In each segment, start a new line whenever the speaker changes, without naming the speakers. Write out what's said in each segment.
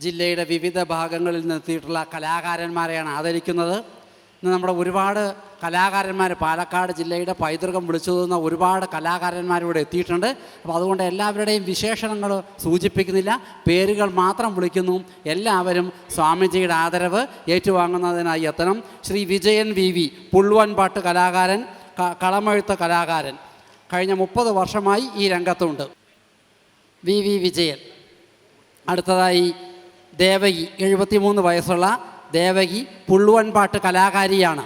ജില്ലയുടെ വിവിധ ഭാഗങ്ങളിൽ നിന്നെത്തിയിട്ടുള്ള കലാകാരന്മാരെയാണ് ആദരിക്കുന്നത്. ഇന്ന് നമ്മുടെ ഒരുപാട് കലാകാരന്മാർ, പാലക്കാട് ജില്ലയുടെ പൈതൃകം വിളിച്ചു തോന്നുന്ന ഒരുപാട് കലാകാരന്മാരിവിടെ എത്തിയിട്ടുണ്ട്. അപ്പോൾ അതുകൊണ്ട് എല്ലാവരുടെയും വിശേഷണങ്ങൾ സൂചിപ്പിക്കുന്നില്ല, പേരുകൾ മാത്രം വിളിക്കുന്നു. എല്ലാവരും സ്വാമിജിയുടെ ആദരവ് ഏറ്റുവാങ്ങുന്നതിനായി എത്തണം. ശ്രീ വിജയൻ വി പുള്ളുവൻപാട്ട് കലാകാരൻ, കളമെഴുത്ത് കലാകാരൻ, കഴിഞ്ഞ 30 വർഷമായി ഈ രംഗത്തുണ്ട്. വി വിജയൻ. അടുത്തതായി ദേവകി, 73 വയസ്സുള്ള ദേവകി പുള്ളുവൻപാട്ട് കലാകാരിയാണ്.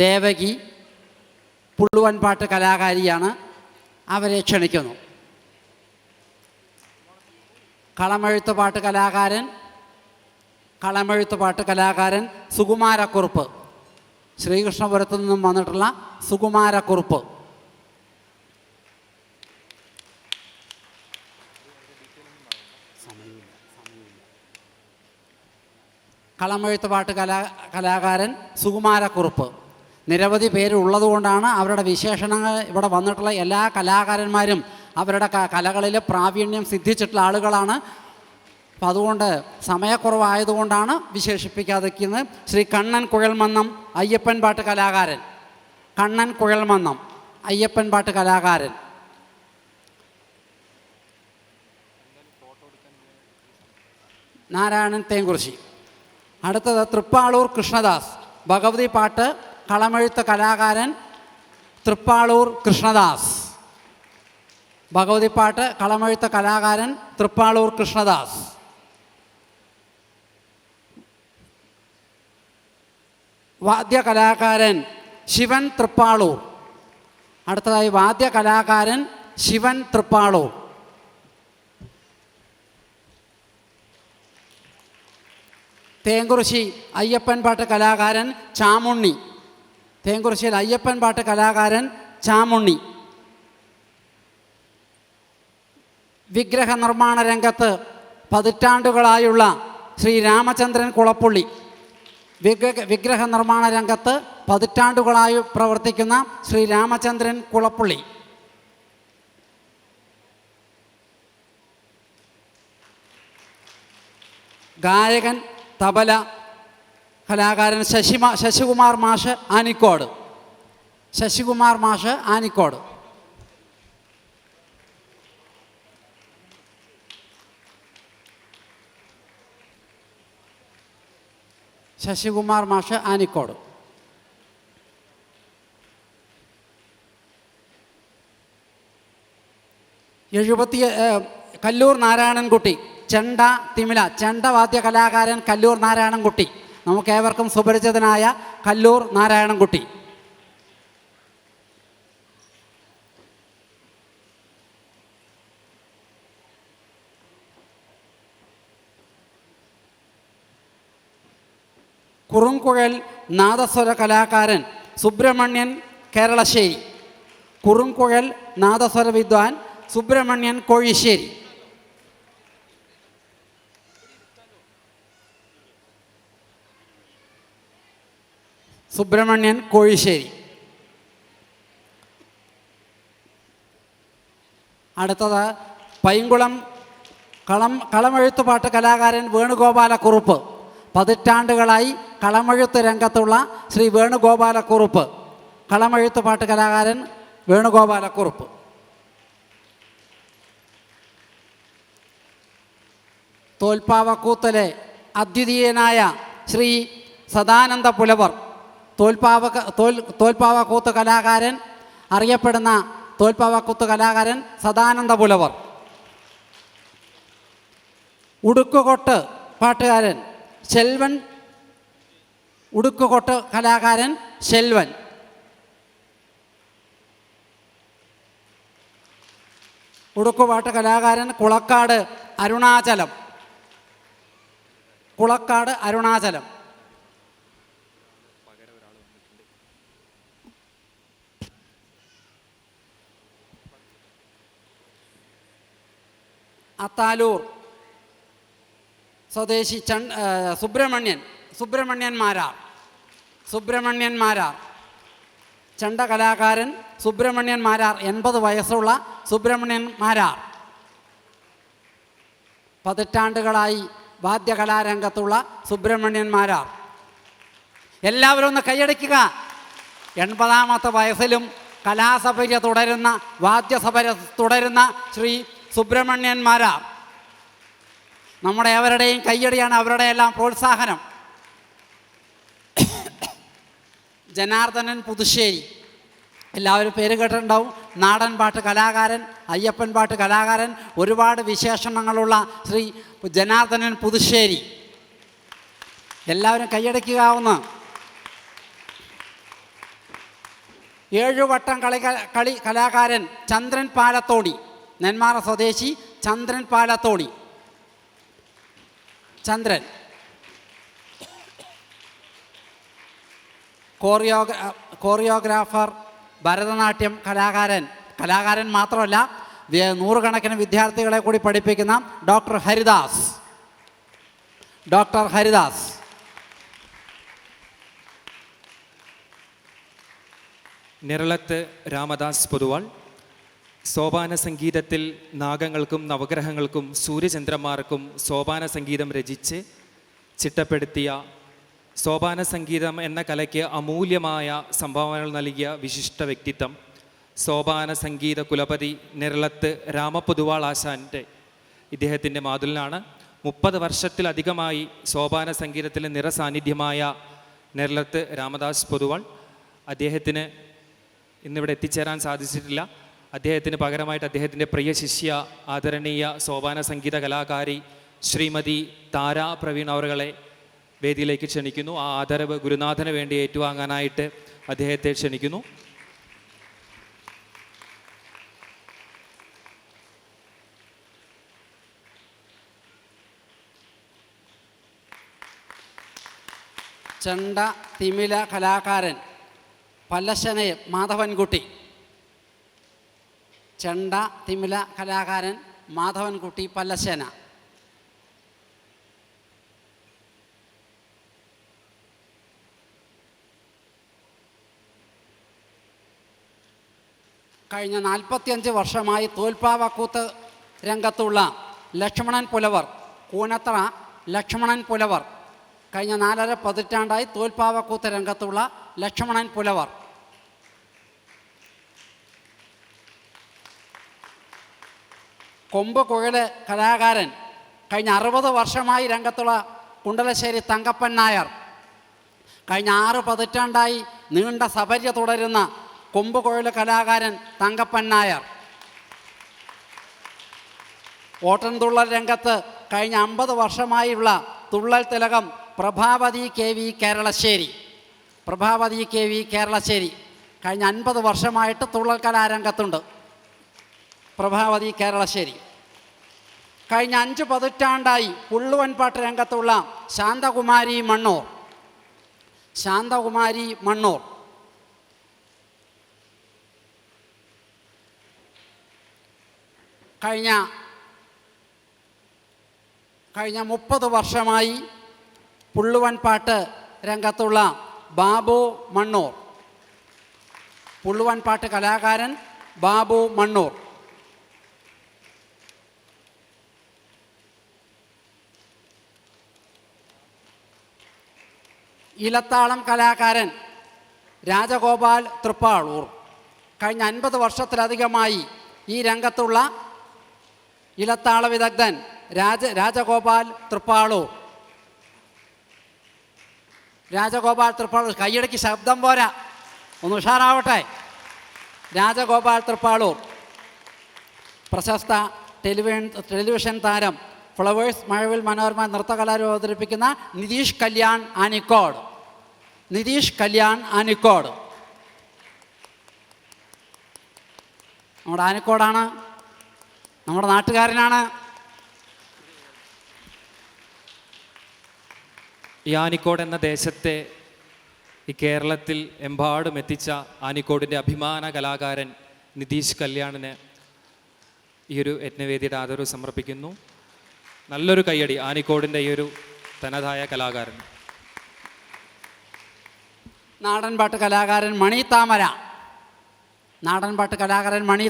ദേവകി പുള്ളുവൻപാട്ട് കലാകാരിയാണ്. അവരെ ക്ഷണിക്കുന്നു. കളമെഴുത്തുപാട്ട് കലാകാരൻ സുകുമാരക്കുറുപ്പ്, ശ്രീകൃഷ്ണപുരത്തു നിന്നും വന്നിട്ടുള്ള സുകുമാരക്കുറുപ്പ്. കളമെഴുത്തുപാട്ട് കലാകാരൻ സുകുമാരക്കുറുപ്പ്. നിരവധി പേരുള്ളതുകൊണ്ടാണ് അവരുടെ വിശേഷണങ്ങൾ ഇവിടെ വന്നിട്ടുള്ള എല്ലാ കലാകാരന്മാരും അവരുടെ കലകളിൽ പ്രാവീണ്യം സിദ്ധിച്ചിട്ടുള്ള ആളുകളാണ്. അപ്പം അതുകൊണ്ട് സമയക്കുറവായതുകൊണ്ടാണ് വിശേഷിപ്പിക്കാതിരിക്കുന്നത്. ശ്രീ കണ്ണൻ കുഴൽമന്നം അയ്യപ്പൻ പാട്ട് കലാകാരൻ, കണ്ണൻ കുഴൽമന്നം അയ്യപ്പൻ പാട്ട് കലാകാരൻ. നാരായണൻ തേങ്കുറിശി. അടുത്തത് തൃപ്പാളൂർ കൃഷ്ണദാസ്, ഭഗവതി പാട്ട് കളമെഴുത്ത് കലാകാരൻ തൃപ്പാളൂർ കൃഷ്ണദാസ്. ഭഗവതിപ്പാട്ട് കളമെഴുത്ത് കലാകാരൻ തൃപ്പാളൂർ കൃഷ്ണദാസ്. വാദ്യകലാകാരൻ ശിവൻ തൃപ്പാളൂർ. അടുത്തതായി വാദ്യകലാകാരൻ ശിവൻ തൃപ്പാളൂർ. തേങ്കുറിശി അയ്യപ്പൻ പാട്ട് കലാകാരൻ ചാമുണ്ണി. തേങ്കുറിശ്ശിയിൽ അയ്യപ്പൻ പാട്ട് കലാകാരൻ ചാമുണ്ണി. വിഗ്രഹ നിർമ്മാണ രംഗത്ത് പതിറ്റാണ്ടുകളായുള്ള ശ്രീ രാമചന്ദ്രൻ കുളപ്പുള്ളി. വിഗ്രഹ നിർമ്മാണ രംഗത്ത് പതിറ്റാണ്ടുകളായി പ്രവർത്തിക്കുന്ന ശ്രീ രാമചന്ദ്രൻ കുളപ്പുള്ളി. ഗായകൻ തബല കലാകാരൻ ശശികുമാർ മാഷ് ആനിക്കോട്. ശശികുമാർ മാഷ് ആനിക്കോട്. ശശികുമാർ മാഷ് ആനിക്കോട്. കല്ലൂർ നാരായണൻകുട്ടി, ചെണ്ട തിമില, ചെണ്ടവാദ്യ കലാകാരൻ കല്ലൂർ നാരായണൻകുട്ടി. നമുക്കേവർക്കും സുപരിചിതനായ കല്ലൂർ നാരായണൻകുട്ടി. കുറുംകുഴൽ നാദസ്വര കലാകാരൻ സുബ്രഹ്മണ്യൻ കേരളശ്ശേരി. കുറുംകുഴൽ നാദസ്വര വിദ്വാൻ സുബ്രഹ്മണ്യൻ കോഴിശ്ശേരി. സുബ്രഹ്മണ്യൻ കോഴിശ്ശേരി. അടുത്തത് പൈങ്കുളം കളമെഴുത്തുപാട്ട് കലാകാരൻ വേണുഗോപാലക്കുറുപ്പ്. പതിറ്റാണ്ടുകളായി കളമെഴുത്ത് രംഗത്തുള്ള ശ്രീ വേണുഗോപാലക്കുറുപ്പ്. കളമെഴുത്തുപാട്ട് കലാകാരൻ വേണുഗോപാലക്കുറുപ്പ്. തോൽപ്പാവക്കൂത്തിലെ അദ്വിതീയനായ ശ്രീ സദാനന്ദ പുലവർ. തോൽപ്പാവക്കൂത്ത് കലാകാരൻ, അറിയപ്പെടുന്ന തോൽപ്പാവക്കൂത്ത് കലാകാരൻ സദാനന്ദ പുലവർ. ഉടുക്കുകൊട്ട് പാട്ടുകാരൻ ശെൽവൻ. ഉടുക്കുകൊട്ട് കലാകാരൻ ശെൽവൻ. ഉടുക്കുപാട്ട് കലാകാരൻ കുളക്കാട് അരുണാചലം. കുളക്കാട് അരുണാചലം. അത്താലൂർ സ്വദേശി സുബ്രഹ്മണ്യൻ മാരാർ. ചെണ്ട കലാകാരൻ സുബ്രഹ്മണ്യൻ മാരാർ. 80 വയസ്സുള്ള സുബ്രഹ്മണ്യൻ മാരാർ. പതിറ്റാണ്ടുകളായി വാദ്യകലാരംഗത്തുള്ള സുബ്രഹ്മണ്യൻ മാരാർ. എല്ലാവരും ഒന്ന് കൈയടിക്കുക. 80-ാമത്തെ വയസ്സിലും കലാസഭ തുടരുന്ന, വാദ്യസഭ തുടരുന്ന ശ്രീ സുബ്രഹ്മണ്യൻ മാരാർ. നമ്മുടെ അവരുടെയും കയ്യടിയാണ്, അവരുടെ എല്ലാം പ്രോത്സാഹനം. ജനാർദ്ദനൻ പുതുശ്ശേരി, എല്ലാവരും പേര് കേട്ടിട്ടുണ്ടാവും. നാടൻ പാട്ട് കലാകാരൻ, അയ്യപ്പൻ പാട്ട് കലാകാരൻ, ഒരുപാട് വിശേഷണങ്ങളുള്ള ശ്രീ ജനാർദ്ദനൻ പുതുശ്ശേരി. എല്ലാവരും കൈയടിക്കാവുന്ന. 7 വട്ടം കളി കലാകാരൻ ചന്ദ്രൻ പാലത്തോടി, നെന്മാറ സ്വദേശി ചന്ദ്രൻ പാലത്തോടി. ചന്ദ്രൻ കോറിയോഗ്രാഫർ, ഭരതനാട്യം കലാകാരൻ മാത്രമല്ല, നൂറുകണക്കിന് വിദ്യാർത്ഥികളെ കൂടി പഠിപ്പിക്കുന്ന ഡോക്ടർ ഹരിദാസ്.
നിറളത്ത് രാമദാസ് പൊതുവാൾ സോപാന സംഗീതത്തിൽ നാഗങ്ങൾക്കും നവഗ്രഹങ്ങൾക്കും സൂര്യചന്ദ്രന്മാർക്കും സോപാന സംഗീതം രചിച്ച് ചിട്ടപ്പെടുത്തിയ, സോപാന സംഗീതം എന്ന കലയ്ക്ക് അമൂല്യമായ സംഭാവനകൾ നൽകിയ വിശിഷ്ട വ്യക്തിത്വം സോപാന സംഗീത കുലപതി നിറളത്ത് രാമപൊതുവാൾ ആശാൻ്റെ ഇദ്ദേഹത്തിൻ്റെ മാതുലിനാണ്. 30 വർഷത്തിലധികമായി സോപാന സംഗീതത്തിലെ നിറസാന്നിധ്യമായ നിറളത്ത് രാമദാസ് പൊതുവാൾ. അദ്ദേഹത്തിന് ഇന്നിവിടെ എത്തിച്ചേരാൻ സാധിച്ചിട്ടില്ല. അദ്ദേഹത്തിന് പകരമായിട്ട് അദ്ദേഹത്തിൻ്റെ പ്രിയ ശിഷ്യ, ആദരണീയ സോപാന സംഗീത കലാകാരി ശ്രീമതി താര പ്രവീൺ അവറുകളെ വേദിയിലേക്ക് ക്ഷണിക്കുന്നു. ആ ആദരവ് ഗുരുനാഥന് വേണ്ടി ഏറ്റുവാങ്ങാനായിട്ട് അദ്ദേഹത്തെ ക്ഷണിക്കുന്നു.
ചെണ്ട തിമില കലാകാരൻ പല്ലശ്ശനയം മാധവൻകുട്ടി. ചെണ്ട തിമില കലാകാരൻ മാധവൻകുട്ടി പല്ലശ്ശന. കഴിഞ്ഞ 45 വർഷമായി തോൽപ്പാവക്കൂത്ത് രംഗത്തുള്ള ലക്ഷ്മണൻ പുലവർ, കൂനത്ര ലക്ഷ്മണൻ പുലവർ. കഴിഞ്ഞ 4.5 പതിറ്റാണ്ടായി തോൽപ്പാവക്കൂത്ത് രംഗത്തുള്ള ലക്ഷ്മണൻ പുലവർ. കൊമ്പ് കുഴൽ കലാകാരൻ, കഴിഞ്ഞ 60 വർഷമായി രംഗത്തുള്ള കുണ്ടലശ്ശേരി തങ്കപ്പൻ നായർ. കഴിഞ്ഞ 6 പതിറ്റാണ്ടായി നീണ്ട സപര്യ തുടരുന്ന കൊമ്പ് കുഴൽ കലാകാരൻ തങ്കപ്പൻ നായർ. ഓട്ടൻതുള്ളൽ രംഗത്ത് കഴിഞ്ഞ 50 വർഷമായുള്ള തുള്ളൽ തിലകം പ്രഭാവതി KV കേരളശ്ശേരി. കഴിഞ്ഞ 50 വർഷമായിട്ട് തുള്ളൽ കലാരംഗത്തുണ്ട് പ്രഭാവതി കേരളശ്ശേരി. കഴിഞ്ഞ 5 പതിറ്റാണ്ടായി പുള്ളുവൻപാട്ട് രംഗത്തുള്ള ശാന്തകുമാരി മണ്ണൂർ. കഴിഞ്ഞ 30 വർഷമായി പുള്ളുവൻപാട്ട് രംഗത്തുള്ള ബാബു മണ്ണൂർ. പുള്ളുവൻപാട്ട് കലാകാരൻ ബാബു മണ്ണൂർ. ഇലത്താളം കലാകാരൻ രാജഗോപാൽ തൃപ്പാളൂർ. കഴിഞ്ഞ 50 വർഷത്തിലധികമായി ഈ രംഗത്തുള്ള ഇലത്താള വിദഗ്ധൻ രാജഗോപാൽ തൃപ്പാളൂർ. കൈയടക്കി ശബ്ദം പോരാ, ഒന്ന് ഉഷാറാവട്ടെ. രാജഗോപാൽ തൃപ്പാളൂർ. പ്രശസ്ത ടെലിവിഷൻ താരം, ഫ്ലവേഴ്സ്, മഴവിൽ മനോരമ നൃത്തകലാരൂപം അവതരിപ്പിക്കുന്ന നിതീഷ് കല്യാൺ ആനിക്കോട്. നമ്മുടെ ആനിക്കോടാണ്, നമ്മുടെ നാട്ടുകാരനാണ്.
ഈ ആനിക്കോട് എന്ന ദേശത്തെ ഈ കേരളത്തിൽ എമ്പാടും എത്തിച്ച ആനിക്കോടിൻ്റെ അഭിമാന കലാകാരൻ നിതീഷ് കല്യാണിന് ഈ ഒരു യജ്ഞവേദിയുടെ ആദരവ് സമർപ്പിക്കുന്നു. നല്ലൊരു കയ്യടി ആനിക്കോടിൻ്റെ ഈ ഒരു തനതായ കലാകാരൻ.
നാടൻപാട്ട് കലാകാരൻ മണി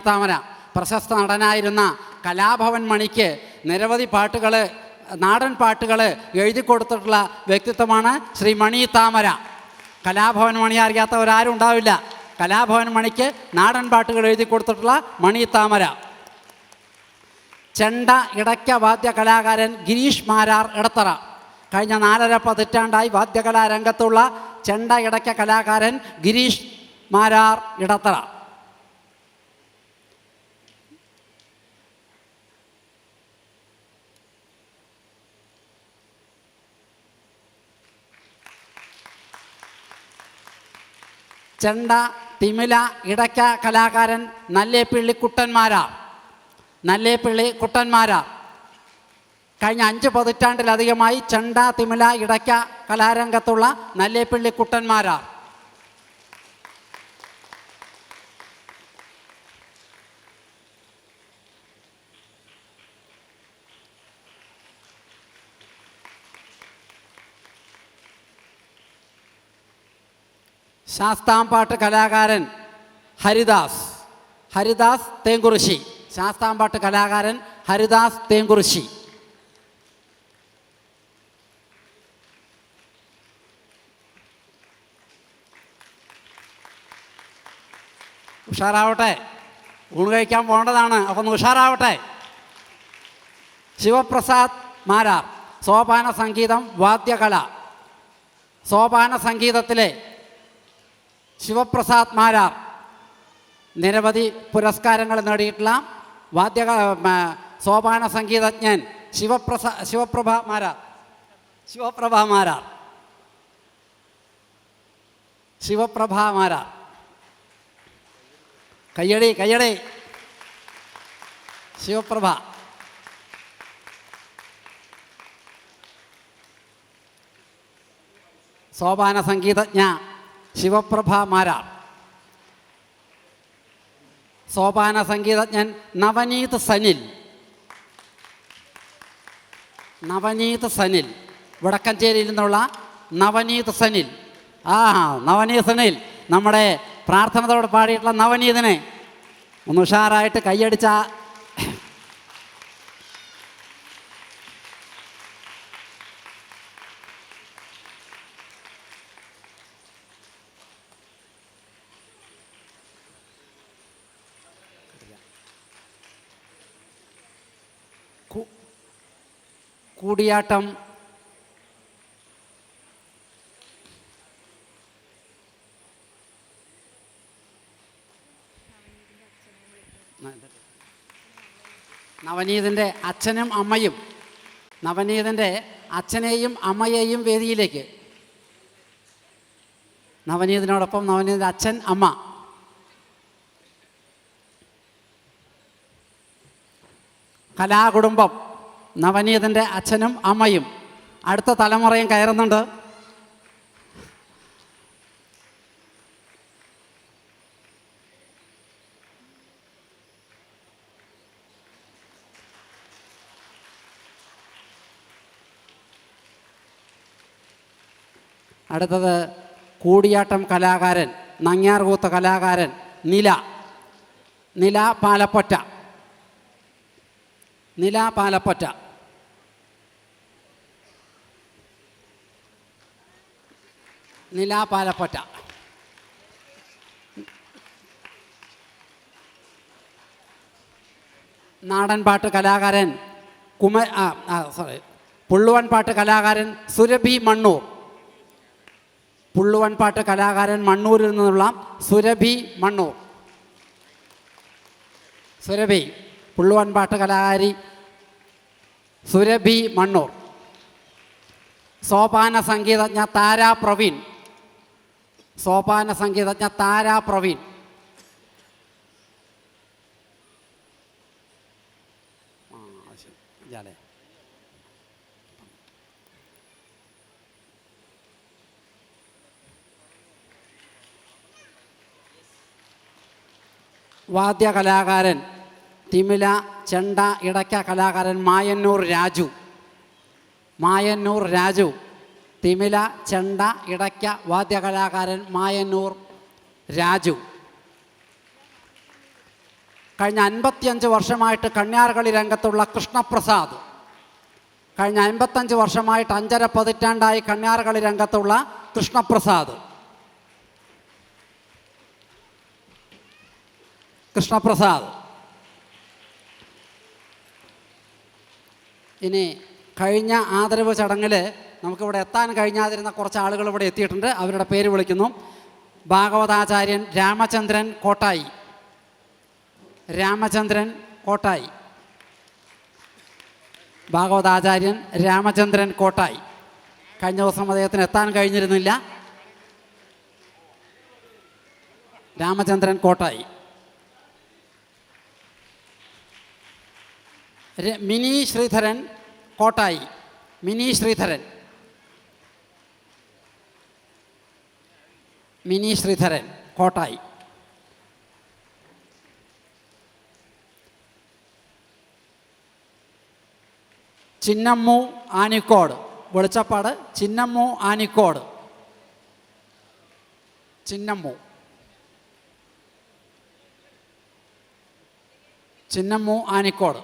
താമര. പ്രശസ്ത നടനായിരുന്ന കലാഭവൻ മണിക്ക് നിരവധി പാട്ടുകൾ നാടൻ പാട്ടുകൾ എഴുതി കൊടുത്തിട്ടുള്ള വ്യക്തിത്വമാണ് ശ്രീ മണി താമര. കലാഭവൻ മണി അറിയാത്തവരാരും ഉണ്ടാവില്ല. കലാഭവൻ മണിക്ക് നാടൻ പാട്ടുകൾ എഴുതി കൊടുത്തിട്ടുള്ള മണി താമര. ചെണ്ട ഇടയ്ക്ക വാദ്യ കലാകാരൻ ഗിരീഷ് മാരാർ ഇടത്തറ. കഴിഞ്ഞ 4.5 പതിറ്റാണ്ടായി വാദ്യകലാ രംഗത്തുള്ള ചെണ്ട ഇടയ്ക്ക കലാകാരൻ ഗിരീഷ് മാരാർ ഇടത്തറ. ചെണ്ട തിമില ഇടയ്ക്ക കലാകാരൻ നല്ലേപ്പിള്ളി കുട്ടന്മാരാർ. നല്ലേപ്പിള്ളി കുട്ടന്മാരാർ കഴിഞ്ഞ 5 പതിറ്റാണ്ടിലധികമായി ചെണ്ട തിമില ഇടയ്ക്ക കലാരംഗത്തുള്ള നല്ലേപ്പിള്ളി കുട്ടന്മാരാർ. ശാസ്താംപാട്ട് കലാകാരൻ ഹരിദാസ്. ഹരിദാസ് തേങ്കുറിശി. ശാസ്താംപാട്ട് കലാകാരൻ ഹരിദാസ് തേങ്കുറിശി. ഉഷാറാവട്ടെ, ഊണ് കഴിക്കാൻ പോകേണ്ടതാണ്, അപ്പം ഒന്ന് ഉഷാറാവട്ടെ. ശിവപ്രസാദ് മാരാർ. സോപാന സംഗീതം വാദ്യകല. സോപാന സംഗീതത്തിലെ ശിവപ്രസാദ് മാരാർ നിരവധി പുരസ്കാരങ്ങൾ നേടിയിട്ടുള്ള സോപാന സംഗീതജ്ഞൻ ശിവപ്രഭ മാരാർ. ശിവപ്രഭ മാരാർ. കയ്യടി കയ്യടി. ശിവപ്രഭ. സോപാന സംഗീതജ്ഞ ശിവപ്രഭ മാരാർ. സോപാന സംഗീതജ്ഞൻ നവനീത് സനിൽ. നവനീത് സനിൽ, വടക്കഞ്ചേരിയിൽ നിന്നുള്ള നവനീത് സനിൽ. നവനീത് സനിൽ, നമ്മുടെ പ്രാർത്ഥനയോടെ പാടിയിട്ടുള്ള നവനീതിനെ ഒന്ന് ഉഷാറായിട്ട് കൈയടിച്ച. കൂടിയാട്ടം നവനീതിൻ്റെ അച്ഛനും അമ്മയും. നവനീതിൻ്റെ അച്ഛനെയും അമ്മയെയും വേദിയിലേക്ക്. നവനീതിനോടൊപ്പം നവനീതിൻ്റെ അച്ഛൻ, അമ്മ. കലാകുടുംബം നവനീതിൻ്റെ അച്ഛനും അമ്മയും. അടുത്ത തലമുറയും കയറുന്നുണ്ട്. അടുത്തത് കൂടിയാട്ടം കലാകാരൻ, നങ്ങ്യാർകൂത്ത് കലാകാരൻ നില. നില പാലപ്പൊറ്റ. നില പാലപ്പൊറ്റ. നില പാലപ്പൊറ്റ. നാടൻപാട്ട് കലാകാരൻ പുള്ളുവൻ പാട്ട് കലാകാരൻ സുരഭി മണ്ണൂർ. പുള്ളുവൻ പാട്ട് കലാകാരൻ മണ്ണൂരിൽ നിന്നുള്ള സുരഭി മണ്ണൂർ. സുരഭി, പുള്ളുവൻ പാട്ട് കലാകാരി സുരഭി മണ്ണൂർ. സോപാന സംഗീതജ്ഞ താരാ പ്രവീൺ. സോപാന സംഗീതജ്ഞ താരാ പ്രവീൺ. വാദ്യകലാകാരൻ തിമില ചെണ്ട ഇടയ്ക്ക കലാകാരൻ മായന്നൂർ രാജു. മായന്നൂർ രാജു. തിമില ചെണ്ട ഇടയ്ക്ക വാദ്യകലാകാരൻ മായന്നൂർ രാജു. കഴിഞ്ഞ 55 വർഷമായിട്ട് കണ്യാർകളി രംഗത്തുള്ള കൃഷ്ണപ്രസാദ്. കഴിഞ്ഞ 55 വർഷമായിട്ട് 5.5 പതിറ്റാണ്ടായി കണ്യാർകളി രംഗത്തുള്ള കൃഷ്ണപ്രസാദ്. ഇനി കഴിഞ്ഞ ആദരവ് ചടങ്ങിൽ നമുക്കിവിടെ എത്താൻ കഴിഞ്ഞാതിരുന്ന കുറച്ച് ആളുകൾ ഇവിടെ എത്തിയിട്ടുണ്ട്. അവരുടെ പേര് വിളിക്കുന്നു. ഭാഗവതാചാര്യൻ രാമചന്ദ്രൻ കോട്ടായി. ഭാഗവതാചാര്യൻ രാമചന്ദ്രൻ കോട്ടായി. കഴിഞ്ഞ ദിവസം അദ്ദേഹത്തിന് എത്താൻ കഴിഞ്ഞിരുന്നില്ല. രാമചന്ദ്രൻ കോട്ടായി. മിനി ശ്രീധരൻ കോട്ടായി. മിനി ശ്രീധരൻ കോട്ടായി. ചിന്നമ്മു ആനിക്കോട്. വെളിച്ചപ്പാട് ചിന്നമ്മു ആനിക്കോട്. ചിന്നമ്മു ആനിക്കോട്.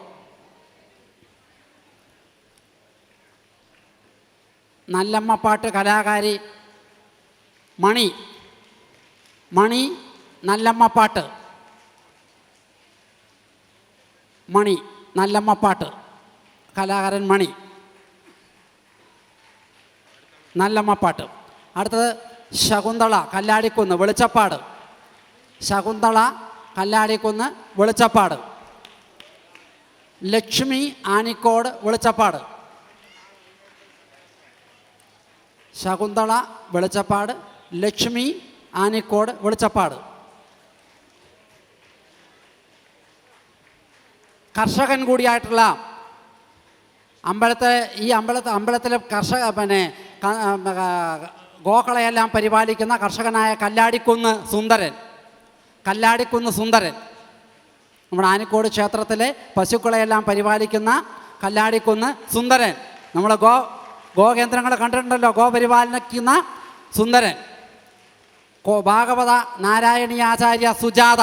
നല്ലമ്മപ്പാട്ട് കലാകാരി മണി നല്ലമ്മപ്പാട്ട്. നല്ലമ്മപ്പാട്ട് കലാകാരൻ മണി നല്ലമ്മപ്പാട്ട്. അടുത്തത് ശകുന്തള കല്ലാടിക്കുന്ന് വെളിച്ചപ്പാട്. ലക്ഷ്മി ആനിക്കോട് വെളിച്ചപ്പാട്. ശകുന്തള വെളിച്ചപ്പാട്, ലക്ഷ്മി ആനിക്കോട് വെളിച്ചപ്പാട്. കർഷകൻ കൂടിയായിട്ടുള്ള അമ്പലത്തിലെ ഗോക്കളെയെല്ലാം പരിപാലിക്കുന്ന കർഷകനായ കല്ലാടിക്കുന്ന് സുന്ദരൻ. നമ്മുടെ ആനിക്കോട് ക്ഷേത്രത്തിലെ പശുക്കളെയെല്ലാം പരിപാലിക്കുന്ന കല്ലാടിക്കുന്ന് സുന്ദരൻ. നമ്മൾ ഗോകേന്ദ്രങ്ങൾ കണ്ടിട്ടുണ്ടല്ലോ, ഗോപരിപാലനിക്കുന്ന സുന്ദരൻ. ഭാഗവത നാരായണീയാചാര്യ സുജാത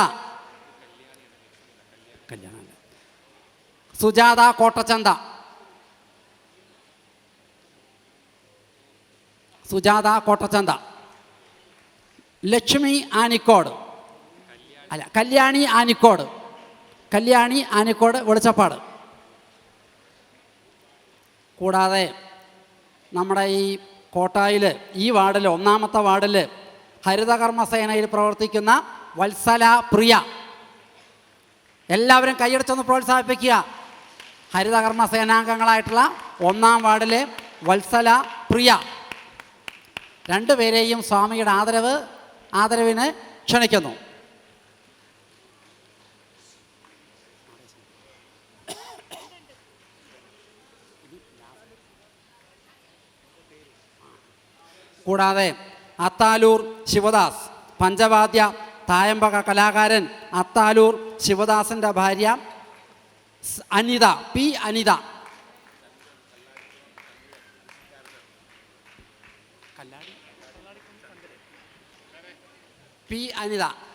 കോട്ടച്ചന്ത. ലക്ഷ്മി ആനിക്കോട് കല്യാണി ആനിക്കോട് വെളിച്ചപ്പാട്. കൂടാതെ നമ്മുടെ ഈ കോട്ടായിൽ ഈ വാർഡിൽ 1-ാമത്തെ വാർഡിൽ ഹരിതകർമ്മസേനയിൽ പ്രവർത്തിക്കുന്ന വത്സല പ്രിയ. എല്ലാവരും കൈയടിച്ചൊന്ന് പ്രോത്സാഹിപ്പിക്കുക. ഹരിതകർമ്മസേനാംഗങ്ങളായിട്ടുള്ള 1-ാം വാർഡിലെ വത്സല പ്രിയ. രണ്ടുപേരെയും സ്വാമിയുടെ ആദരവിന് ക്ഷണിക്കുന്നു. കൂടാതെ അത്താലൂർ ശിവദാസ് പഞ്ചവാദ്യ തായമ്പക കലാകാരൻ അത്താലൂർ ശിവദാസിൻ്റെ ഭാര്യ അനിത പി അനിത.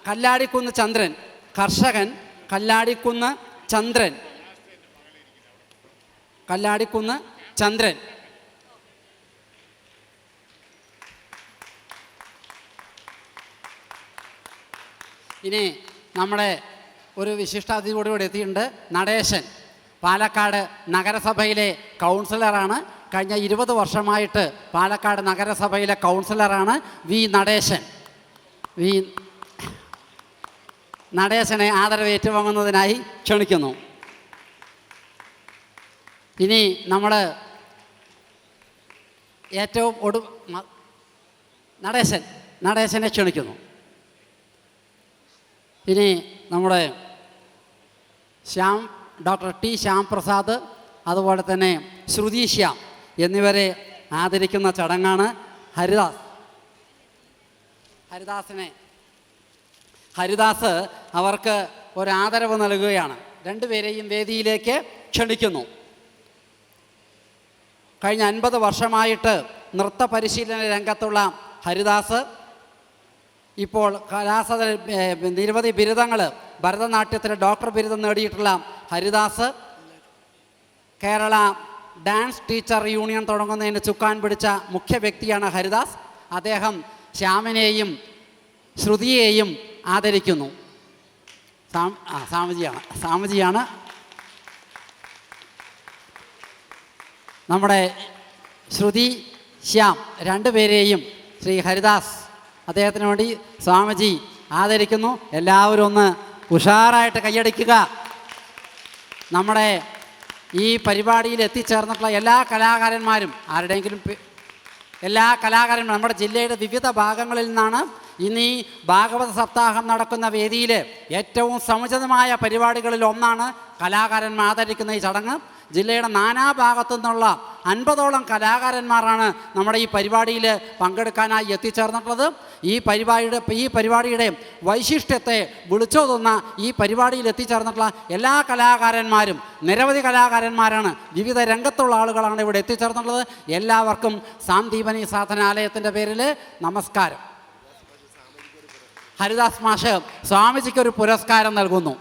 കല്ലാടിക്കുന്ന് ചന്ദ്രൻ കർഷകൻ. കല്ലാടിക്കുന്ന് ചന്ദ്രൻ. ഇനി നമ്മുടെ ഒരു വിശിഷ്ടാതിഥി കൂടി എത്തിയിട്ടുണ്ട്. നടേശൻ പാലക്കാട് നഗരസഭയിലെ കൗൺസിലറാണ്. കഴിഞ്ഞ 20 വർഷമായിട്ട് പാലക്കാട് നഗരസഭയിലെ കൗൺസിലറാണ് നടേശനെ ആദരവ് ഏറ്റുവാങ്ങുന്നതിനായി ക്ഷണിക്കുന്നു. ഇനി നമ്മൾ ഏറ്റവും നടേശനെ ക്ഷണിക്കുന്നു. ഇനി നമ്മുടെ ഡോക്ടർ ടി ശ്യാം പ്രസാദ്, അതുപോലെ തന്നെ ശ്രുതി ശ്യാം എന്നിവരെ ആദരിക്കുന്ന ചടങ്ങാണ്. ഹരിദാസ് അവർക്ക് ഒരാദരവ് നൽകുകയാണ്. രണ്ടുപേരെയും വേദിയിലേക്ക് ക്ഷണിക്കുന്നു. കഴിഞ്ഞ 50 വർഷമായിട്ട് നൃത്ത പരിശീലന രംഗത്തുള്ള ഹരിദാസ് ഇപ്പോൾ നിരവധി ബിരുദങ്ങൾ, ഭരതനാട്യത്തിൽ ഡോക്ടർ ബിരുദം നേടിയിട്ടുള്ള Haridas Kerala dance teacher union തുടങ്ങുന്നതിന് ചുക്കാൻ പിടിച്ച മുഖ്യ വ്യക്തിയാണ് ഹരിദാസ്. അദ്ദേഹം ശ്യാമിനെയും ശ്രുതിയെയും ആദരിക്കുന്നു. സാമജിയാണ് നമ്മുടെ ശ്രുതി, ശ്യാം രണ്ടുപേരെയും ശ്രീ ഹരിദാസ് അദ്ദേഹത്തിന് വേണ്ടി സ്വാമിജി ആദരിക്കുന്നു. എല്ലാവരും ഒന്ന് ഉഷാറായിട്ട് കൈയടിക്കുക. നമ്മുടെ ഈ പരിപാടിയിൽ എത്തിച്ചേർന്നിട്ടുള്ള എല്ലാ കലാകാരന്മാരും, എല്ലാ കലാകാരന്മാരും നമ്മുടെ ജില്ലയുടെ വിവിധ ഭാഗങ്ങളിൽ നിന്നാണ് ഇന്ന് ഈ ഭാഗവത സപ്താഹം നടക്കുന്ന വേദിയിൽ ഏറ്റവും സമുചിതമായ പരിപാടികളിൽ ഒന്നാണ് കലാകാരന്മാർ ആദരിക്കുന്ന ഈ ചടങ്ങ്. ജില്ലയുടെ നാനാഭാഗത്തു നിന്നുള്ള 50ഓളം കലാകാരന്മാരാണ് നമ്മുടെ ഈ പരിപാടിയിൽ പങ്കെടുക്കാനായി എത്തിച്ചേർന്നിട്ടുള്ളത്. ഈ പരിപാടിയുടെ വൈശിഷ്ട്യത്തെ വിളിച്ചോതുന്ന ഈ പരിപാടിയിൽ എത്തിച്ചേർന്നിട്ടുള്ള എല്ലാ കലാകാരന്മാരും, നിരവധി കലാകാരന്മാരാണ്, വിവിധ രംഗത്തുള്ള ആളുകളാണ് ഇവിടെ എത്തിച്ചേർന്നിട്ടുള്ളത്. എല്ലാവർക്കും സാന്ദീപനി സാധനാലയത്തിൻ്റെ പേരിൽ നമസ്കാരം. ഹരിദാസ് മാഷ് സ്വാമിജിക്ക് ഒരു പുരസ്കാരം നൽകുന്നു.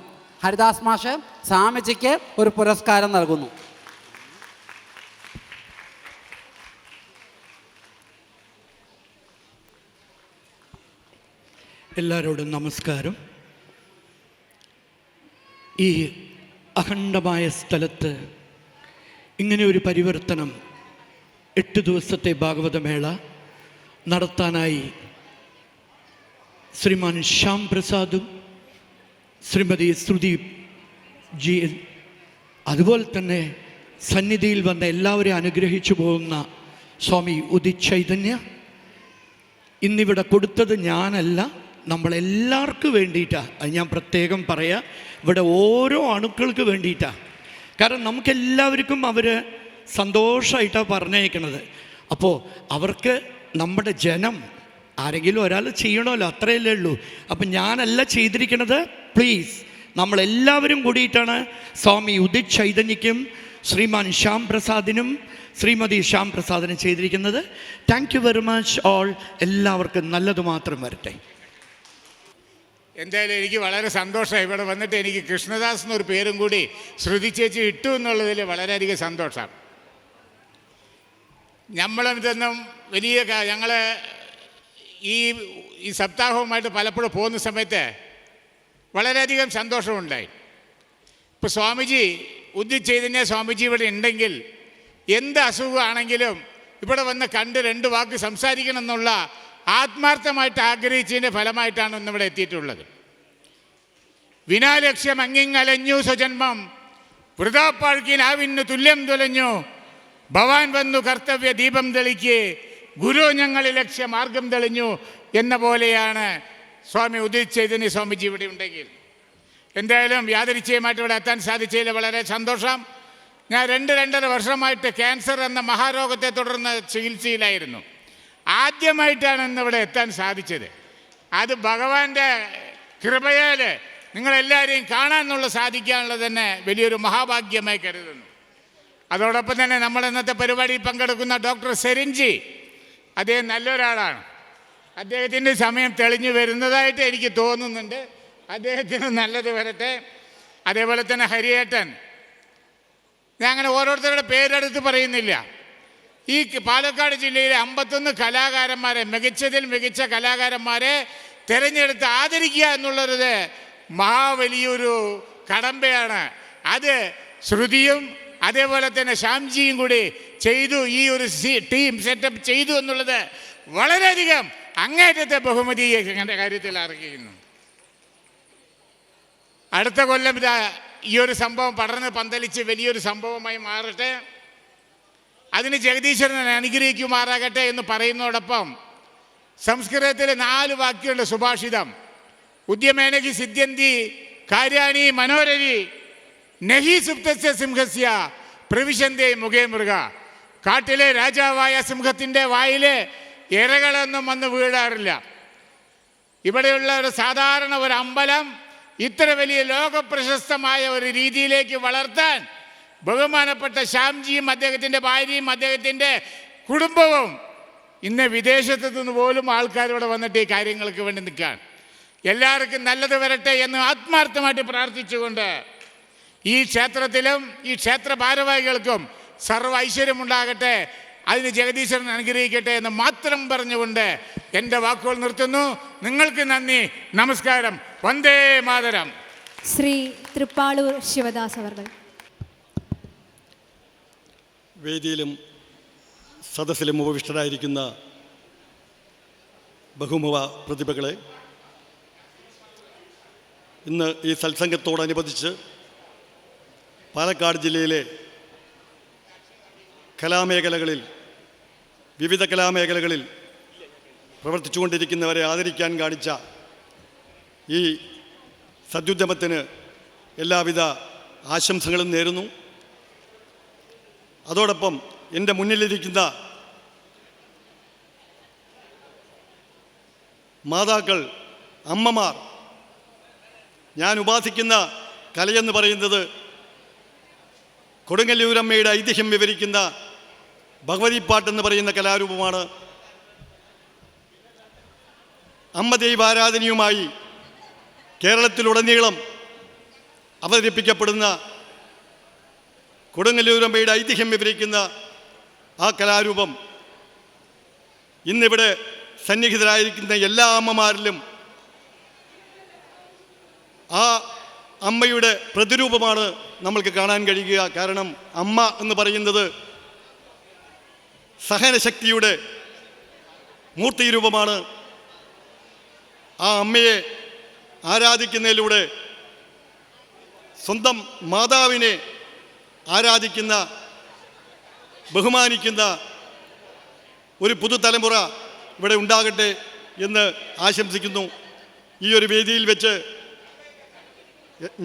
ഹരിദാസ് മാഷ് സ്വാമിജിക്ക് ഒരു പുരസ്കാരം നൽകുന്നു.
എല്ലാവരോടും നമസ്കാരം. ഈ അഖണ്ഡമായ സ്ഥലത്ത് ഇങ്ങനെ ഒരു പരിവർത്തനം 8 ദിവസത്തെ ഭാഗവതമേള നടത്താനായി ശ്രീമാൻ ശ്യാം പ്രസാദും ശ്രീമതി ശ്രുതി ജി, അതുപോലെ തന്നെ സന്നിധിയിൽ വന്ന എല്ലാവരെയും അനുഗ്രഹിച്ചു പോകുന്ന സ്വാമി ഉദിത് ചൈതന്യ, ഇന്നിവിടെ കൊടുത്തത് ഞാനല്ല, നമ്മളെല്ലാവർക്കും വേണ്ടിയിട്ടാണ്. അത് ഞാൻ പ്രത്യേകം പറയാം. ഇവിടെ ഓരോ അണുക്കൾക്ക് വേണ്ടിയിട്ടാണ്. കാരണം നമുക്കെല്ലാവർക്കും അവർ സന്തോഷമായിട്ടാണ് പറഞ്ഞേക്കണത്. അപ്പോൾ അവർക്ക് നമ്മുടെ ജനം ആരെങ്കിലും ഒരാൾ ചെയ്യണമല്ലോ, അത്രയല്ലേ ഉള്ളൂ. അപ്പം ഞാനല്ല ചെയ്തിരിക്കുന്നത്. പ്ലീസ്, നമ്മളെല്ലാവരും കൂടിയിട്ടാണ് സ്വാമി ഉദിത് ചൈതന്യയ്ക്കും ശ്രീമാൻ ശ്യാം പ്രസാദിനും ശ്രീമതി ശ്യാം പ്രസാദിനും ചെയ്തിരിക്കുന്നത്. Thank you very much all. എല്ലാവർക്കും നല്ലത് മാത്രം വരട്ടെ.
എന്തായാലും എനിക്ക് വളരെ സന്തോഷമായി ഇവിടെ വന്നിട്ട്. എനിക്ക് കൃഷ്ണദാസ് എന്നൊരു പേരും കൂടി ശ്രുതി ചേച്ചി ഇട്ടു എന്നുള്ളതിൽ വളരെയധികം സന്തോഷം. നമ്മളിതൊന്നും വലിയ ഞങ്ങൾ ഈ സപ്താഹവുമായിട്ട് പലപ്പോഴും പോകുന്ന സമയത്ത് വളരെയധികം സന്തോഷമുണ്ടായി. ഇപ്പോൾ സ്വാമിജി ഉദിത് ചൈതന്യ സ്വാമിജി ഇവിടെ ഉണ്ടെങ്കിൽ എന്ത് അസുഖമാണെങ്കിലും ഇവിടെ വന്ന് കണ്ട് 2 വാക്ക് സംസാരിക്കണം എന്നുള്ള ആത്മാർത്ഥമായിട്ട് ആഗ്രഹിച്ചതിൻ്റെ ഫലമായിട്ടാണ് ഇന്നിവിടെ എത്തിയിട്ടുള്ളത്. വിനാലക്ഷ്യം അങ്ങിങ്ങലഞ്ഞു സ്വജന്മം വൃതാപ്പാഴ്ക്കിനാവിന് തുല്യം തുലഞ്ഞു ഭവാൻ വന്നു കർത്തവ്യ ദീപം തെളിക്ക് ഗുരു ഞങ്ങളിൽ ലക്ഷ്യമാർഗം തെളിഞ്ഞു എന്ന പോലെയാണ് സ്വാമി ഉദിത് ചൈതന്യ സ്വാമിജി ഇവിടെ ഉണ്ടെങ്കിൽ. എന്തായാലും യാദൃച്ഛികമായിട്ട് ഇവിടെ എത്താൻ സാധിച്ചതിൽ വളരെ സന്തോഷം. ഞാൻ 2-2.5 വർഷമായിട്ട് ക്യാൻസർ എന്ന മഹാരോഗത്തെ തുടർന്ന് ചികിത്സയിലായിരുന്നു. ആദ്യമായിട്ടാണ് ഇന്നിവിടെ എത്താൻ സാധിച്ചത്. അത് ഭഗവാന്റെ കൃപയാൽ നിങ്ങളെല്ലാവരെയും കാണാനുള്ള സാധിക്കാനുള്ളത് തന്നെ വലിയൊരു മഹാഭാഗ്യമായി കരുതുന്നു. അതോടൊപ്പം തന്നെ നമ്മൾ ഇന്നത്തെ പരിപാടിയിൽ പങ്കെടുക്കുന്ന ഡോക്ടർ സെരിൻജി, അദ്ദേഹം നല്ലൊരാളാണ്. അദ്ദേഹത്തിൻ്റെ സമയം തെളിഞ്ഞു വരുന്നതായിട്ട് എനിക്ക് തോന്നുന്നുണ്ട്. അദ്ദേഹത്തിന് നല്ലത് വരട്ടെ. അതേപോലെ തന്നെ ഹരിയേട്ടൻ, ഞാൻ അങ്ങനെ ഓരോരുത്തരുടെ പേരെടുത്ത് പറയുന്നില്ല. ഈ പാലക്കാട് ജില്ലയിലെ 51 കലാകാരന്മാരെ, മികച്ചതിൽ മികച്ച കലാകാരന്മാരെ തിരഞ്ഞെടുത്ത് ആദരിക്കുക എന്നുള്ളൊരു വലിയൊരു കടമ്പയാണ്. അത് ശ്രുതിയും അതേപോലെ തന്നെ ശ്യാംജിയും കൂടി ചെയ്തു. ഈ ഒരു ടീം സെറ്റപ്പ് ചെയ്തു എന്നുള്ളത് വളരെയധികം അങ്ങേറ്റത്തെ ബഹുമതി എൻ്റെ കാര്യത്തിൽ അറിയിക്കുന്നു. അടുത്ത കൊല്ലം ഈ ഒരു സംഭവം പടർന്ന് പന്തലിച്ച് വലിയൊരു സംഭവമായി മാറട്ടെ. അതിന് ജഗദീശ്വരൻ അനുഗ്രഹിക്കുമാറാകട്ടെ എന്ന് പറയുന്നതോടൊപ്പം സംസ്കൃതത്തിൽ 4 വാക്യമുണ്ട് സുഭാഷിതം. ഉദ്യമേനകി സിദ്ധ്യന്തി കാര്യാണി മനോരരി നഹി സുപ്തസ്യ സിംഹസ്യ പ്രവിശന്തേ മുഖേ മൃഗ. കാട്ടിലെ രാജാവായ സിംഹത്തിൻ്റെ വായിൽ ഇരകളൊന്നും വന്ന് വീഴാറില്ല. ഇവിടെയുള്ള ഒരു സാധാരണ ഒരു അമ്പലം ഇത്ര വലിയ ലോകപ്രശസ്തമായ ഒരു രീതിയിലേക്ക് വളർത്താൻ ബഹുമാനപ്പെട്ട ശ്യാംജിയും അദ്ദേഹത്തിൻ്റെ ഭാര്യയും അദ്ദേഹത്തിൻ്റെ കുടുംബവും ഇന്ന് വിദേശത്തു നിന്ന് പോലും ആൾക്കാർ ഇവിടെ വന്നിട്ട് ഈ കാര്യങ്ങൾക്ക് വേണ്ടി നിൽക്കാൻ. എല്ലാവർക്കും നല്ലത് വരട്ടെ എന്ന് ആത്മാർത്ഥമായിട്ട് പ്രാർത്ഥിച്ചുകൊണ്ട് ഈ ക്ഷേത്രത്തിലും ഈ ക്ഷേത്ര ഭാരവാഹികൾക്കും സർവ്വ ഐശ്വര്യമുണ്ടാകട്ടെ, അതിന് ജഗദീശ്വരൻ അനുഗ്രഹിക്കട്ടെ എന്ന് മാത്രം പറഞ്ഞുകൊണ്ട് എൻ്റെ വാക്കുകൾ നിർത്തുന്നു. നിങ്ങൾക്ക് നന്ദി, നമസ്കാരം, വന്ദേ മാതരം.
ശ്രീ തൃപ്പാളൂർ ശിവദാസ് അവർകൾ.
വേദിയിലും സദസ്സിലും ഉപവിഷ്ടരായിരിക്കുന്ന ബഹുമുഖ പ്രതിഭകളെ, ഇന്ന് ഈ സത്സംഗത്തോടനുബന്ധിച്ച് പാലക്കാട് ജില്ലയിലെ വിവിധ കലാമേഖലകളിൽ പ്രവർത്തിച്ചുകൊണ്ടിരിക്കുന്നവരെ ആദരിക്കാൻ കാണിച്ച ഈ സദ്യുദ്യമത്തിന് എല്ലാവിധ ആശംസകളും നേരുന്നു. അതോടൊപ്പം എൻ്റെ മുന്നിലിരിക്കുന്ന മാതാക്കൾ, അമ്മമാർ, ഞാൻ ഉപാസിക്കുന്ന കലയെന്ന് പറയുന്നത് കൊടുങ്ങല്ലൂരമ്മയുടെ ഐതിഹ്യം വിവരിക്കുന്ന ഭഗവതിപ്പാട്ടെന്ന് പറയുന്ന കലാരൂപമാണ്. അമ്മ ദൈവാരാധനയുമായി കേരളത്തിലുടനീളം അവതരിപ്പിക്കപ്പെടുന്ന കൊടുങ്ങല്ലൂരമ്മയുടെ ഐതിഹ്യം വിവരിക്കുന്ന ആ കലാരൂപം ഇന്നിവിടെ സന്നിഹിതരായിരിക്കുന്ന എല്ലാ അമ്മമാരിലും ആ അമ്മയുടെ പ്രതിരൂപമാണ് നമ്മൾക്ക് കാണാൻ കഴിയുക. കാരണം അമ്മ എന്ന് പറയുന്നത് സഹനശക്തിയുടെ മൂർത്തിരൂപമാണ്. ആ അമ്മയെ ആരാധിക്കുന്നതിലൂടെ സ്വന്തം മാതാവിനെ ആരാധിക്കുന്ന, ബഹുമാനിക്കുന്ന ഒരു പുതുതലമുറ ഇവിടെ ഉണ്ടാകട്ടെ എന്ന് ആശംസിക്കുന്നു. ഈ ഒരു വേദിയിൽ വെച്ച്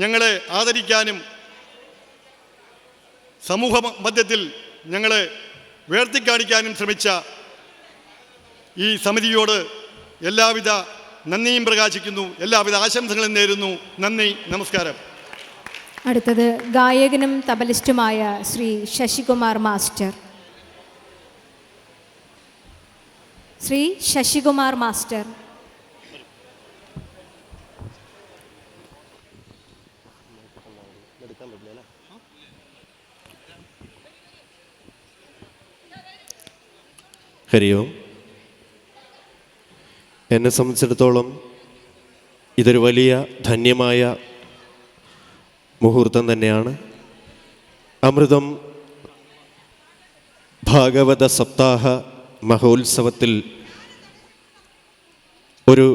ഞങ്ങളെ ആദരിക്കാനും സമൂഹ മധ്യത്തിൽ ഞങ്ങളെ വേർതിക്കാണിക്കാനും ശ്രമിച്ച ഈ സമിതിയോട് എല്ലാവിധ നന്ദിയും പ്രകാശിക്കുന്നു, എല്ലാവിധ ആശംസകളും നേരുന്നു. നന്ദി, നമസ്കാരം.
അടുത്തത് ഗായകനും തബലിസ്റ്റുമായ ശ്രീ ശശികുമാർ മാസ്റ്റർ. ശ്രീ ശശികുമാർ മാസ്റ്റർ.
ഹരി ഓം. എന്നെ സംബന്ധിച്ചിടത്തോളം ഇതൊരു വലിയ ധന്യമായ മുഹൂർത്തം തന്നെയാണ്. അമൃതം ഭാഗവത സപ്താഹ മഹോത്സവത്തിൽ ഒരു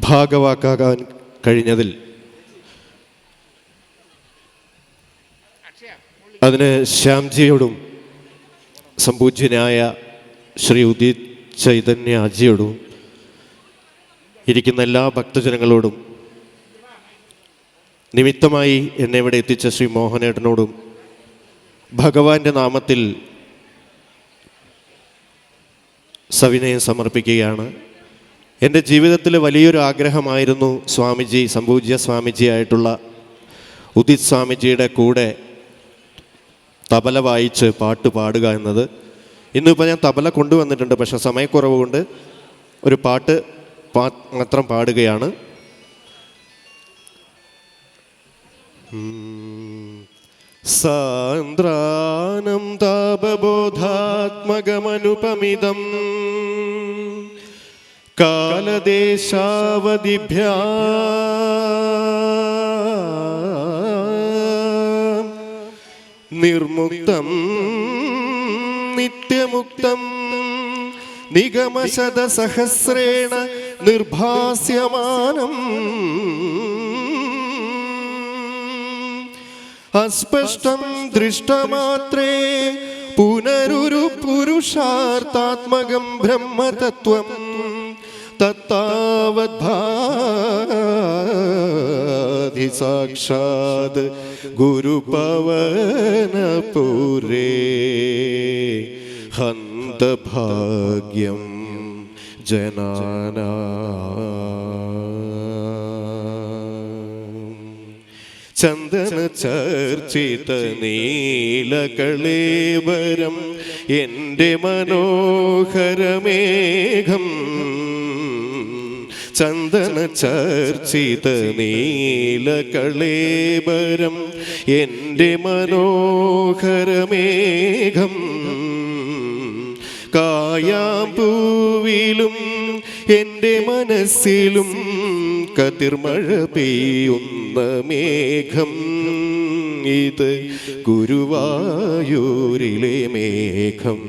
ഭാഗവാക്കാകാൻ കഴിഞ്ഞതിൽ അതിന് ശ്യാംജിയോടും സംപൂജ്യനായ ശ്രീ ഉദിത് ചൈതന്യാജിയോടും ഇരിക്കുന്ന എല്ലാ ഭക്തജനങ്ങളോടും നിമിത്തമായി എന്നെ ഇവിടെ എത്തിച്ച ശ്രീ മോഹനേട്ടനോടും ഭഗവാന്റെ നാമത്തിൽ സവിനയം സമർപ്പിക്കുകയാണ്. എൻ്റെ ജീവിതത്തിൽ വലിയൊരു ആഗ്രഹമായിരുന്നു സ്വാമിജി, സംപൂജ്യ സ്വാമിജി ആയിട്ടുള്ള ഉദിത് സ്വാമിജിയുടെ കൂടെ തബല വായിച്ച് പാട്ട് പാടുക എന്നത്. ഇന്നിപ്പോൾ ഞാൻ തബല കൊണ്ടുവന്നിട്ടുണ്ട്, പക്ഷേ സമയക്കുറവ് കൊണ്ട് ഒരു പാട്ട് മാത്രം പാടുകയാണ്. സാന്ദ്രാനം താപബോധാത്മകമനുപമിതം കാലദേശാവധിഭ്യാ നിർമുക്തം നിത്യമുക്തം നിഗമശതസഹസ്രേണ നിർഭാസ്യമാനം അസ്പഷ്ടം ദൃഷ്ടമാത്രേ പുനരുരു പുരുഷാർത്ഥാത്മകം ബ്രഹ്മതത്വം തത്താവദ്ഭാതി സാക്ഷാത് ഗുരുപവനപുരേ ഹന്തഭാഗ്യം ജനാനാം ചന്ദന ചർച്ചിത നീലകളേവരം എൻ്റെ മനോഹരമേഘം ചന്ദന ചർച്ചിത നീലകളേവരം എൻ്റെ മനോഹരമേഘം കായാമ്പൂവിലും എൻ്റെ മനസ്സിലും കതിർമഴ പെയ്യുന്ന മേഘം ഇത് ഗുരുവായൂരിലെ മേഘം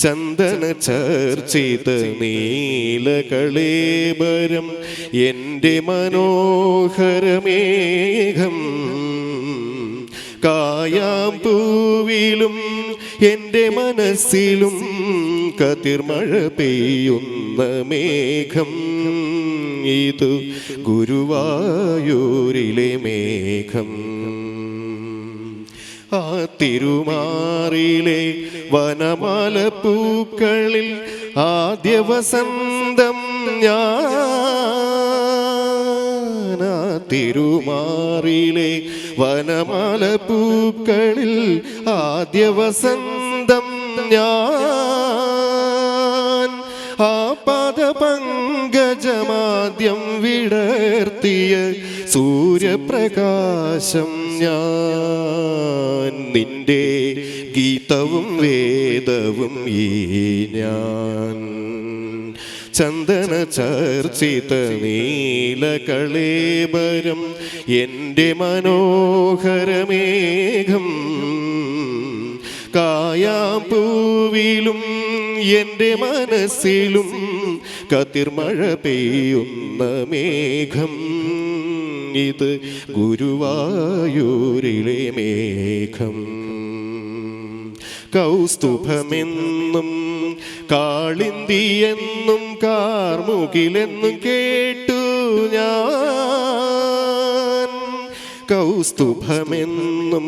ചന്ദന ചർച്ചിത നീലകളേബരം എൻ്റെ മനോഹരമേഘം കായാമ്പൂവിലും എൻ്റെ മനസ്സിലും കതിർമഴ പെയ്യുന്ന മേഘം ഇത് ഗുരുവായൂരിലെ മേഘം ആ തിരുമാറിലെ വനമാല പൂക്കളിൽ ആദ്യ വസന്തം ഞാൻ ആ തിരുമാറിലെ വനമാല പൂക്കളിൽ ആദ്യ വസന്തം ഞാൻ ആ പദപങ്കജമാദ്യം വിടർത്തിയ സൂര്യപ്രകാശം ഞാൻ നിന്റെ ഗീതവും വേദവും ഈ ഞാൻ ചന്ദന ചർച്ചിത നീലകളേബരം എൻ്റെ മനോഹരമേഘം കായാമ്പൂവിലും എൻ്റെ മനസ്സിലും കതിർമഴ പെയ്യുന്ന മേഘം ഇത് ഗുരുവായൂരിലെ മേഘം കൗസ്തുഭമെന്നും കാളിന്തിയെന്നും കാർമുകിലെന്നും കേട്ടു ഞാൻ കൗസ്തുഭമെന്നും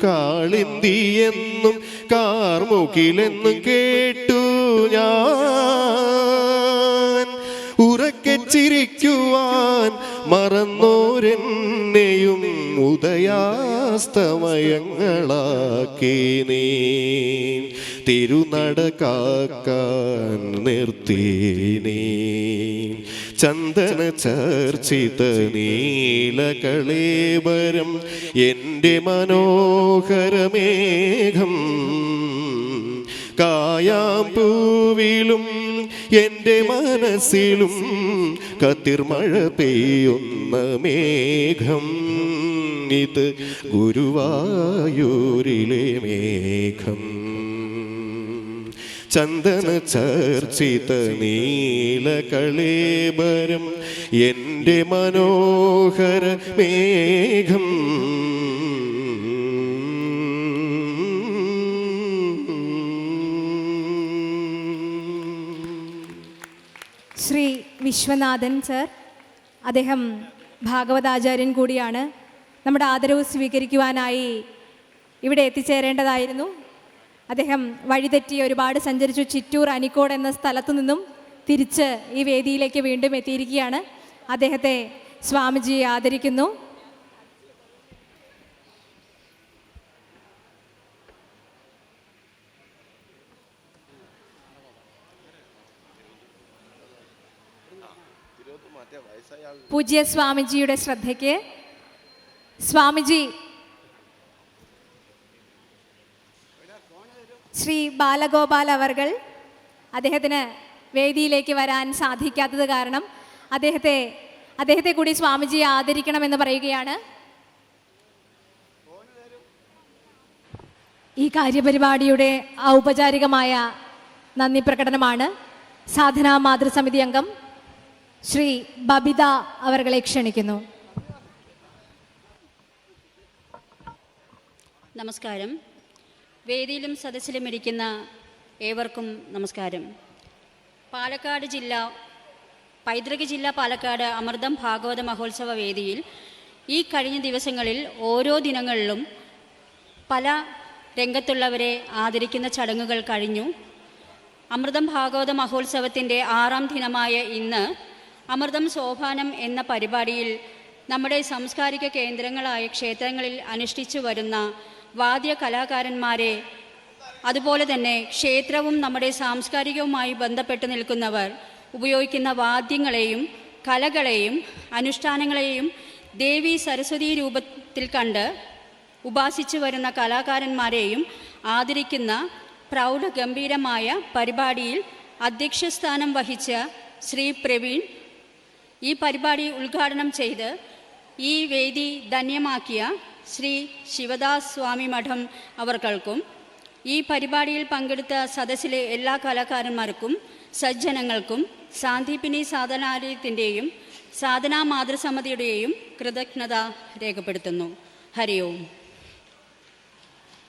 കാളിന്തിയെന്നും കാർമുകിലെന്നും കേട്ടു ഞാൻ ഉറക്കെ ചിരിക്കുവാൻ മറന്നോരെന്നെയും ഉദയാസ്തമയങ്ങളാക്കി നീ തിരുനട കാക്കാൻ നിർത്തി നീ ചന്ദന ചർച്ചിത നീലകളേബരം എൻ്റെ മനോഹരമേഘം കായാമ്പൂവിലും എൻ്റെ മനസ്സിലും കതിർമഴ പെയ്യുന്ന മേഘം ഇത് ഗുരുവായൂരിലെ മേഘം ചന്ദന ചർച്ചിത നീലകളേബരം എൻ്റെ മനോഹര മേഘം
ശ്രീ വിശ്വനാഥൻ സർ, അദ്ദേഹം ഭാഗവതാചാര്യൻ കൂടിയാണ്. നമ്മുടെ ആദരവ് സ്വീകരിക്കുവാനായി ഇവിടെ എത്തിച്ചേരേണ്ടതായിരുന്നു. അദ്ദേഹം വഴിതെറ്റി ഒരുപാട് സഞ്ചരിച്ചു. ചിറ്റൂർ അനിക്കോട് എന്ന സ്ഥലത്തു നിന്നും തിരിച്ച് ഈ വേദിയിലേക്ക് വീണ്ടും എത്തിയിരിക്കുകയാണ്. അദ്ദേഹത്തെ സ്വാമിജി ആദരിക്കുന്നു. പൂജ്യ സ്വാമിജിയുടെ ശ്രദ്ധയ്ക്ക് സ്വാമിജി ശ്രീ ബാലഗോപാൽ അവർകൾ അദ്ദേഹത്തിന് വേദിയിലേക്ക് വരാൻ സാധിക്കാത്തത് കാരണം അദ്ദേഹത്തെ കൂടി സ്വാമിജി ആദരിക്കണമെന്ന് പറയുകയാണ്. ഈ കാര്യപരിപാടിയുടെ ഔപചാരികമായ നന്ദി പ്രകടനമാണ്. സാധനാ മാതൃസമിതി അംഗം ശ്രീ ബബിത അവർകളെ ക്ഷണിക്കുന്നു.
നമസ്കാരം. വേദിയിലും സദസ്സിലും ഇരിക്കുന്ന ഏവർക്കും നമസ്കാരം. പാലക്കാട് ജില്ല, പൈതൃക ജില്ല പാലക്കാട് അമൃതം ഭാഗവത മഹോത്സവ വേദിയിൽ ഈ കഴിഞ്ഞ ദിവസങ്ങളിൽ ഓരോ ദിനങ്ങളിലും പല രംഗത്തുള്ളവരെ ആദരിക്കുന്ന ചടങ്ങുകൾ കഴിഞ്ഞു. അമൃതം ഭാഗവത മഹോത്സവത്തിൻ്റെ 6ാം ദിനമായ ഇന്ന് അമൃതം സോപാനം എന്ന പരിപാടിയിൽ നമ്മുടെ സാംസ്കാരിക കേന്ദ്രങ്ങളായ ക്ഷേത്രങ്ങളിൽ അനുഷ്ഠിച്ചു വരുന്ന വാദ്യ കലാകാരന്മാരെ, അതുപോലെ തന്നെ ക്ഷേത്രവും നമ്മുടെ സാംസ്കാരികവുമായി ബന്ധപ്പെട്ട് നിൽക്കുന്നവർ ഉപയോഗിക്കുന്ന വാദ്യങ്ങളെയും കലകളെയും അനുഷ്ഠാനങ്ങളെയും ദേവി സരസ്വതി രൂപത്തിൽ കണ്ട് ഉപാസിച്ചു വരുന്ന കലാകാരന്മാരെയും ആദരിക്കുന്ന പ്രൗഢഗംഭീരമായ പരിപാടിയിൽ അധ്യക്ഷസ്ഥാനം വഹിച്ച ശ്രീ പ്രവീൺ ഈ പരിപാടി ഉദ്ഘാടനം ചെയ്ത് ഈ വേദി ധന്യമാക്കിയ ശ്രീ ശിവദാസ് സ്വാമി മഠം അവർക്കും ഈ പരിപാടിയിൽ പങ്കെടുത്ത സദസ്സിലെ എല്ലാ കലാകാരന്മാർക്കും സജ്ജനങ്ങൾക്കും സാന്ദീപിനി സാധനാലയത്തിൻ്റെയും സാധനാ മാതൃസമിതിയുടെയും കൃതജ്ഞത രേഖപ്പെടുത്തുന്നു. ഹരി ഓം.